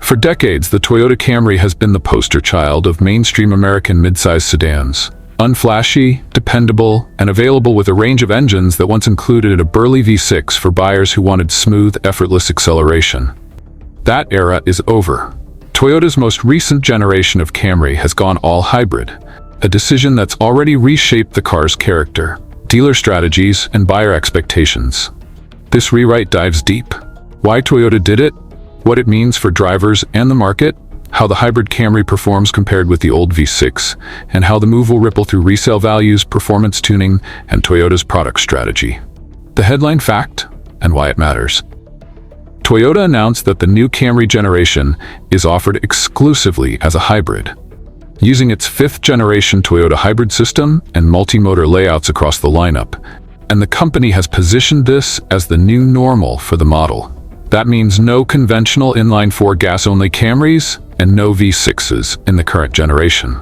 For decades, the Toyota Camry has been the poster child of mainstream American midsize sedans. Unflashy, dependable, and available with a range of engines that once included a burly V6 for buyers who wanted smooth, effortless acceleration. That era is over. Toyota's most recent generation of Camry has gone all hybrid, a decision that's already reshaped the car's character, dealer strategies, and buyer expectations. This rewrite dives deep. Why Toyota did it, what it means for drivers and the market, how the hybrid Camry performs compared with the old V6, and how the move will ripple through resale values, performance tuning, and Toyota's product strategy. The headline fact, and why it matters. Toyota announced that the new Camry generation is offered exclusively as a hybrid. Using its fifth-generation Toyota hybrid system and multi-motor layouts across the lineup, and the company has positioned this as the new normal for the model. That means no conventional inline-four gas-only Camrys and no V6s in the current generation.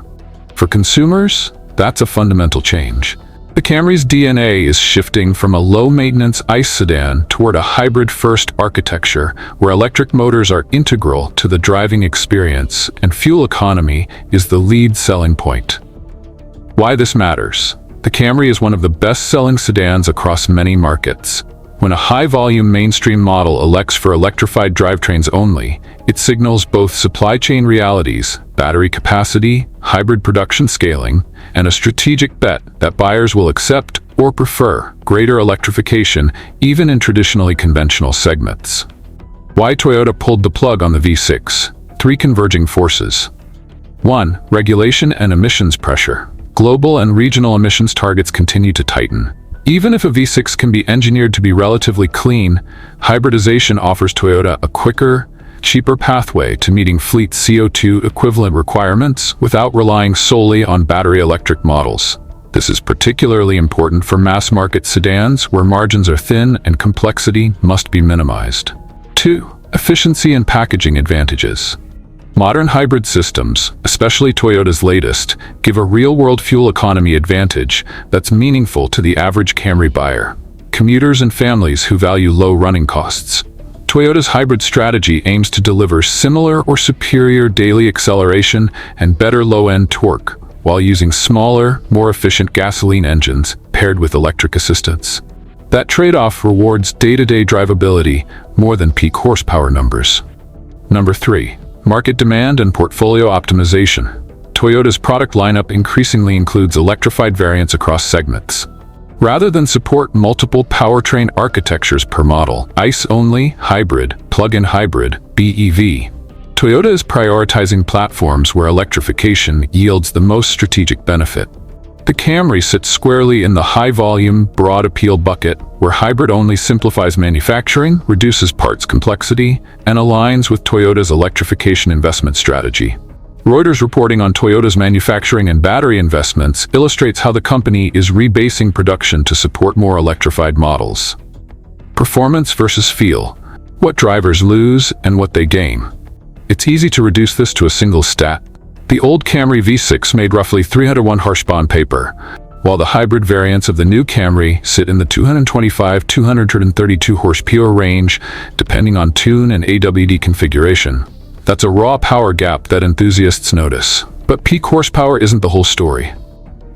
For consumers, that's a fundamental change. The Camry's DNA is shifting from a low-maintenance ICE sedan toward a hybrid-first architecture where electric motors are integral to the driving experience and fuel economy is the lead selling point. Why this matters? The Camry is one of the best-selling sedans across many markets. When a high-volume mainstream model elects for electrified drivetrains only, it signals both supply chain realities, battery capacity, hybrid production scaling, and a strategic bet that buyers will accept or prefer greater electrification even in traditionally conventional segments. Why Toyota pulled the plug on the V6? Three converging forces. 1. Regulation and emissions pressure. Global and regional emissions targets continue to tighten. Even if a V6 can be engineered to be relatively clean, hybridization offers Toyota a quicker, cheaper pathway to meeting fleet CO2 equivalent requirements without relying solely on battery electric models. This is particularly important for mass-market sedans where margins are thin and complexity must be minimized. 2. Efficiency and packaging advantages. Modern hybrid systems, especially Toyota's latest, give a real-world fuel economy advantage that's meaningful to the average Camry buyer, commuters and families who value low running costs. Toyota's hybrid strategy aims to deliver similar or superior daily acceleration and better low-end torque while using smaller, more efficient gasoline engines paired with electric assistance. That trade-off rewards day-to-day drivability more than peak horsepower numbers. Number 3. Market demand and portfolio optimization. Toyota's product lineup increasingly includes electrified variants across segments. Rather than support multiple powertrain architectures per model, ICE-only, hybrid, plug-in hybrid, BEV, Toyota is prioritizing platforms where electrification yields the most strategic benefit. The Camry sits squarely in the high-volume, broad-appeal bucket, where hybrid only simplifies manufacturing, reduces parts complexity, and aligns with Toyota's electrification investment strategy. Reuters reporting on Toyota's manufacturing and battery investments illustrates how the company is rebasing production to support more electrified models. Performance versus feel. What drivers lose and what they gain. It's easy to reduce this to a single stat. The old Camry V6 made roughly 301 horsepower, while the hybrid variants of the new Camry sit in the 225-232 horsepower range, depending on tune and AWD configuration. That's a raw power gap that enthusiasts notice. But peak horsepower isn't the whole story.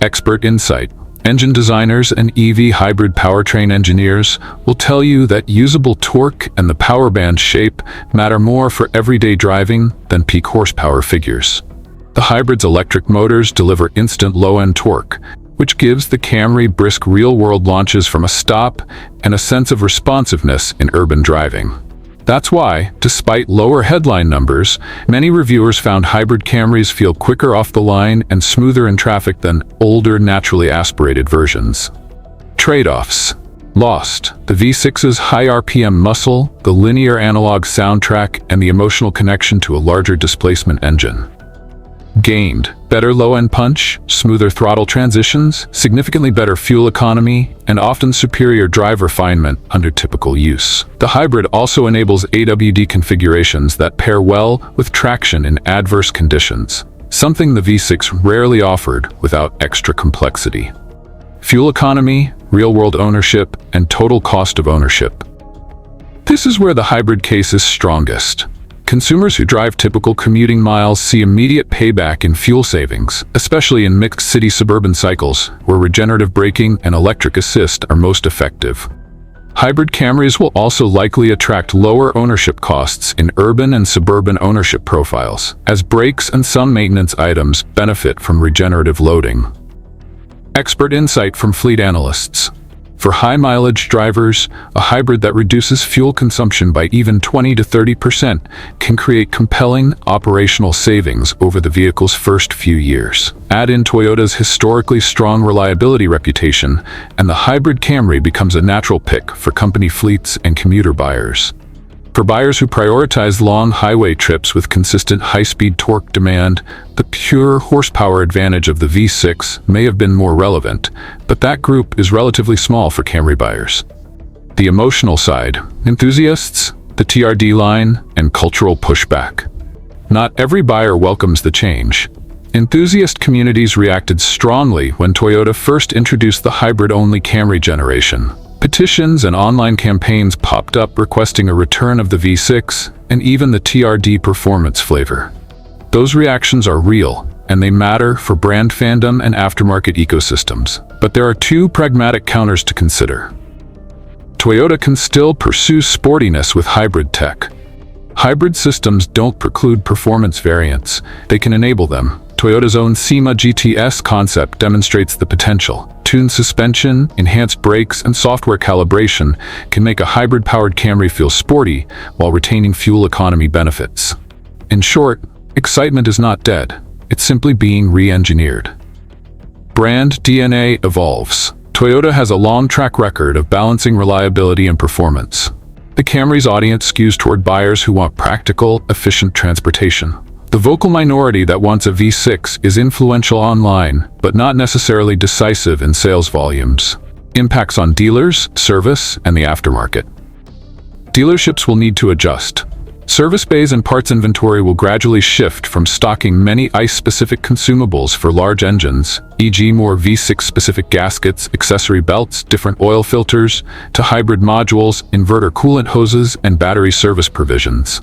Expert insight. Engine designers and EV hybrid powertrain engineers will tell you that usable torque and the power band shape matter more for everyday driving than peak horsepower figures. The hybrid's electric motors deliver instant low-end torque, which gives the Camry brisk real-world launches from a stop and a sense of responsiveness in urban driving. That's why, despite lower headline numbers, many reviewers found hybrid Camrys feel quicker off the line and smoother in traffic than older, naturally aspirated versions. Trade-offs. Lost: the V6's high RPM muscle, the linear analog soundtrack, and the emotional connection to a larger displacement engine. Gained: better low-end punch, smoother throttle transitions, significantly better fuel economy, and often superior drive refinement under typical use. The hybrid also enables AWD configurations that pair well with traction in adverse conditions, something the V6 rarely offered without extra complexity. Fuel economy, real-world ownership, and total cost of ownership. This is where the hybrid case is strongest. Consumers who drive typical commuting miles see immediate payback in fuel savings, especially in mixed city-suburban cycles, where regenerative braking and electric assist are most effective. Hybrid Camrys will also likely attract lower ownership costs in urban and suburban ownership profiles, as brakes and some maintenance items benefit from regenerative loading. Expert insight from fleet analysts. For high-mileage drivers, a hybrid that reduces fuel consumption by even 20 to 30% can create compelling operational savings over the vehicle's first few years. Add in Toyota's historically strong reliability reputation, and the hybrid Camry becomes a natural pick for company fleets and commuter buyers. For buyers who prioritize long highway trips with consistent high-speed torque demand, the pure horsepower advantage of the V6 may have been more relevant, but that group is relatively small for Camry buyers. The emotional side, enthusiasts, the TRD line, and cultural pushback. Not every buyer welcomes the change. Enthusiast communities reacted strongly when Toyota first introduced the hybrid-only Camry generation. Petitions and online campaigns popped up requesting a return of the V6 and even the TRD performance flavor. Those reactions are real, and they matter for brand fandom and aftermarket ecosystems. But there are two pragmatic counters to consider. Toyota can still pursue sportiness with hybrid tech. Hybrid systems don't preclude performance variants, they can enable them. Toyota's own SEMA GTS concept demonstrates the potential. Tuned suspension, enhanced brakes, and software calibration can make a hybrid-powered Camry feel sporty while retaining fuel economy benefits. In short, excitement is not dead. It's simply being re-engineered. Brand DNA evolves. Toyota has a long track record of balancing reliability and performance. The Camry's audience skews toward buyers who want practical, efficient transportation. The vocal minority that wants a V6 is influential online, but not necessarily decisive in sales volumes. Impacts on dealers, service, and the aftermarket. Dealerships will need to adjust. Service bays and parts inventory will gradually shift from stocking many ICE-specific consumables for large engines, e.g. more V6-specific gaskets, accessory belts, different oil filters, to hybrid modules, inverter coolant hoses, and battery service provisions.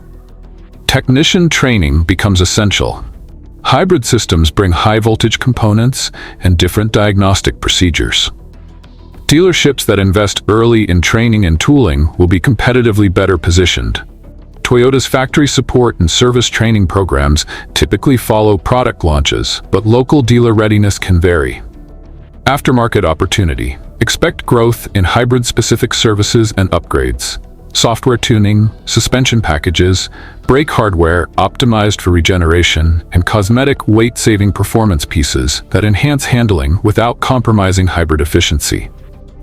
Technician training becomes essential. Hybrid systems bring high-voltage components and different diagnostic procedures. Dealerships that invest early in training and tooling will be competitively better positioned. Toyota's factory support and service training programs typically follow product launches, but local dealer readiness can vary. Aftermarket opportunity. Expect growth in hybrid-specific services and upgrades. Software tuning, suspension packages, brake hardware optimized for regeneration, and cosmetic weight-saving performance pieces that enhance handling without compromising hybrid efficiency.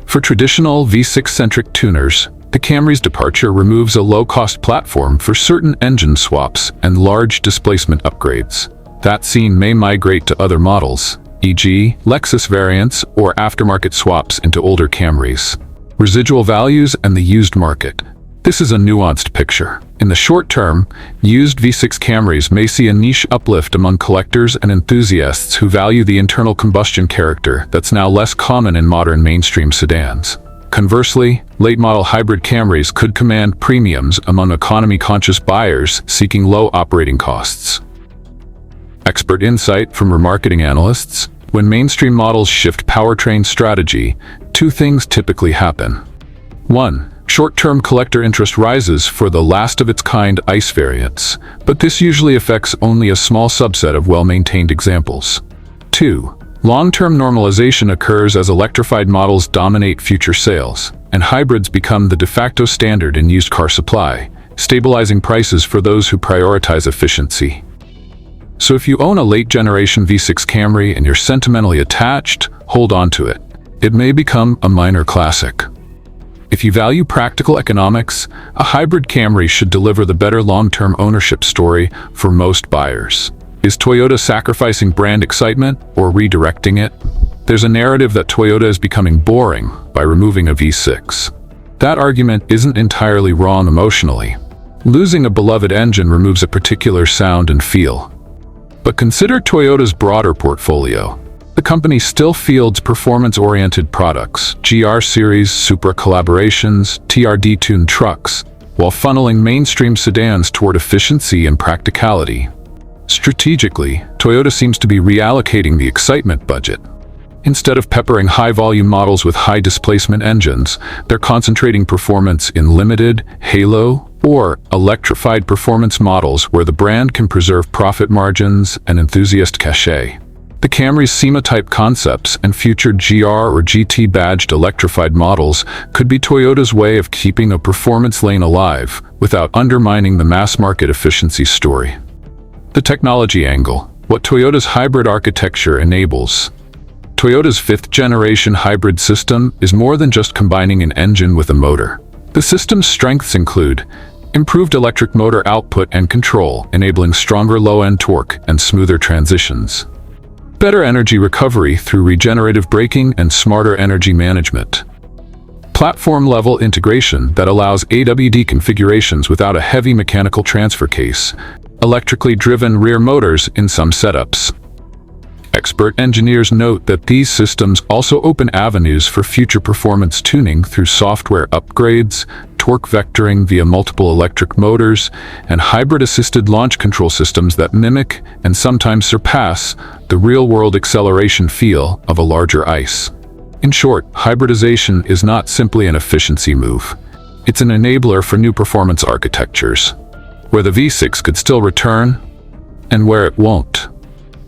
For traditional V6-centric tuners, the Camry's departure removes a low-cost platform for certain engine swaps and large displacement upgrades. That scene may migrate to other models, e.g. Lexus variants or aftermarket swaps into older Camrys. Residual values and the used market. This is a nuanced picture. In the short term, used V6 Camrys may see a niche uplift among collectors and enthusiasts who value the internal combustion character that's now less common in modern mainstream sedans. Conversely, late-model hybrid Camrys could command premiums among economy-conscious buyers seeking low operating costs. Expert insight from remarketing analysts. When mainstream models shift powertrain strategy, two things typically happen. 1. Short-term collector interest rises for the last-of-its-kind ICE variants, but this usually affects only a small subset of well-maintained examples. 2. Long-term normalization occurs as electrified models dominate future sales, and hybrids become the de facto standard in used car supply, stabilizing prices for those who prioritize efficiency. So if you own a late-generation V6 Camry and you're sentimentally attached, hold on to it. It may become a minor classic. If you value practical economics, a hybrid Camry should deliver the better long-term ownership story for most buyers. Is Toyota sacrificing brand excitement or redirecting it? There's a narrative that Toyota is becoming boring by removing a V6. That argument isn't entirely wrong emotionally. Losing a beloved engine removes a particular sound and feel. But consider Toyota's broader portfolio. The company still fields performance-oriented products, GR Series, Supra collaborations, TRD-tuned trucks. while funneling mainstream sedans toward efficiency and practicality. Strategically, Toyota seems to be reallocating the excitement budget. Instead of peppering high-volume models with high-displacement engines, they're concentrating performance in limited, halo, or electrified performance models where the brand can preserve profit margins and enthusiast cachet. The Camry's SEMA-type concepts and future GR or GT badged electrified models could be Toyota's way of keeping a performance lane alive without undermining the mass-market efficiency story. The technology angle, what Toyota's hybrid architecture enables. Toyota's fifth-generation hybrid system is more than just combining an engine with a motor. The system's strengths include improved electric motor output and control, enabling stronger low-end torque and smoother transitions. Better energy recovery through regenerative braking and smarter energy management. Platform-level integration that allows AWD configurations without a heavy mechanical transfer case. Electrically driven rear motors in some setups. Expert engineers note that these systems also open avenues for future performance tuning through software upgrades, torque vectoring via multiple electric motors, and hybrid-assisted launch control systems that mimic and sometimes surpass the real-world acceleration feel of a larger ICE. In short, hybridization is not simply an efficiency move. It's an enabler for new performance architectures, where the V6 could still return and where it won't.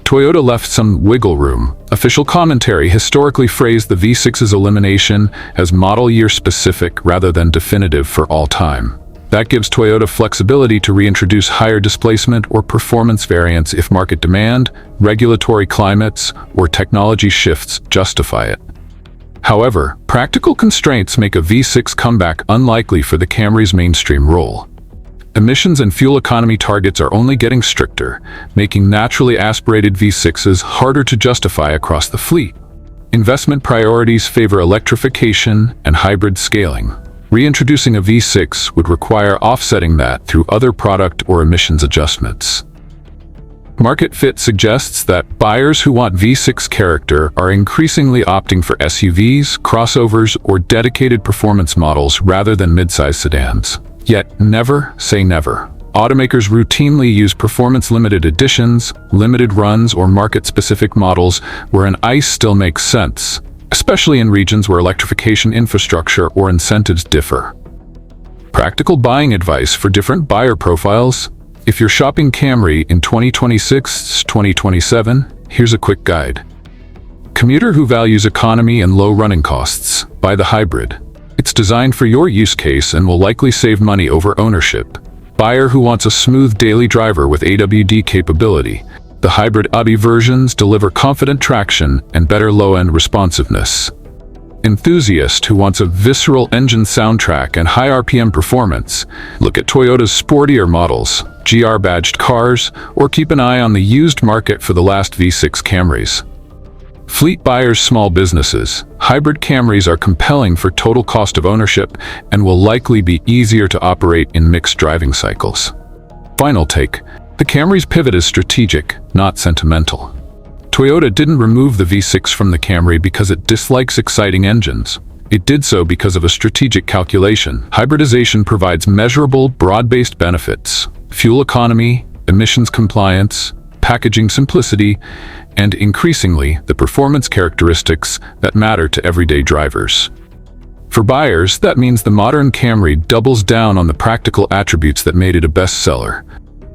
Toyota left some wiggle room. Official commentary historically phrased the V6's elimination as model year specific rather than definitive for all time. That gives Toyota flexibility to reintroduce higher displacement or performance variants if market demand, regulatory climates, or technology shifts justify it. However, practical constraints make a V6 comeback unlikely for the Camry's mainstream role. Emissions and fuel economy targets are only getting stricter, making naturally aspirated V6s harder to justify across the fleet. Investment priorities favor electrification and hybrid scaling. Reintroducing a V6 would require offsetting that through other product or emissions adjustments. Market Fit suggests that buyers who want V6 character are increasingly opting for SUVs, crossovers, or dedicated performance models rather than midsize sedans. Yet, never say never. Automakers routinely use performance-limited editions, limited runs, or market-specific models where an ICE still makes sense, especially in regions where electrification infrastructure or incentives differ. Practical buying advice for different buyer profiles. If you're shopping Camry in 2026-2027, here's a quick guide. Commuter who values economy and low running costs, buy the hybrid. It's designed for your use case and will likely save money over ownership. Buyer who wants a smooth daily driver with AWD capability. The hybrid AWD versions deliver confident traction and better low-end responsiveness. Enthusiast who wants a visceral engine soundtrack and high RPM performance. Look at Toyota's sportier models, GR-badged cars, or keep an eye on the used market for the last V6 Camrys. Fleet buyers, small businesses. Hybrid Camrys are compelling for total cost of ownership and will likely be easier to operate in mixed driving cycles. Final take. The Camry's pivot is strategic, not sentimental. Toyota didn't remove the V6 from the Camry because it dislikes exciting engines. It did so because of a strategic calculation. Hybridization provides measurable, broad-based benefits: fuel economy, emissions compliance, packaging simplicity, and increasingly, the performance characteristics that matter to everyday drivers. For buyers, that means the modern Camry doubles down on the practical attributes that made it a bestseller,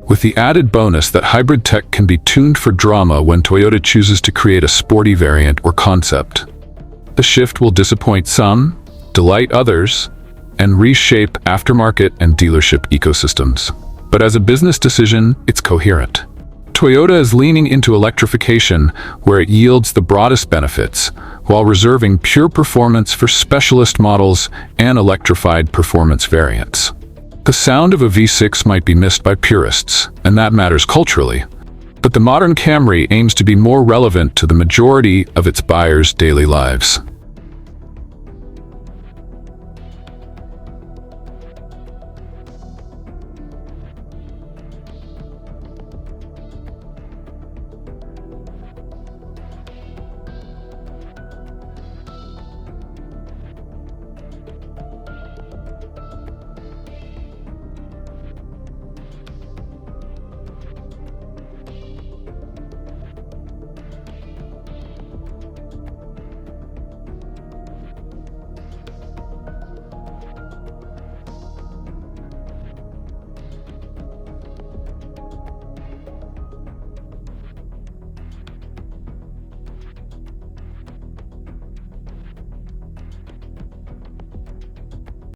with the added bonus that hybrid tech can be tuned for drama when Toyota chooses to create a sporty variant or concept. The shift will disappoint some, delight others, and reshape aftermarket and dealership ecosystems. But as a business decision, it's coherent. Toyota is leaning into electrification where it yields the broadest benefits, while reserving pure performance for specialist models and electrified performance variants. The sound of a V6 might be missed by purists, and that matters culturally. But the modern Camry aims to be more relevant to the majority of its buyers' daily lives.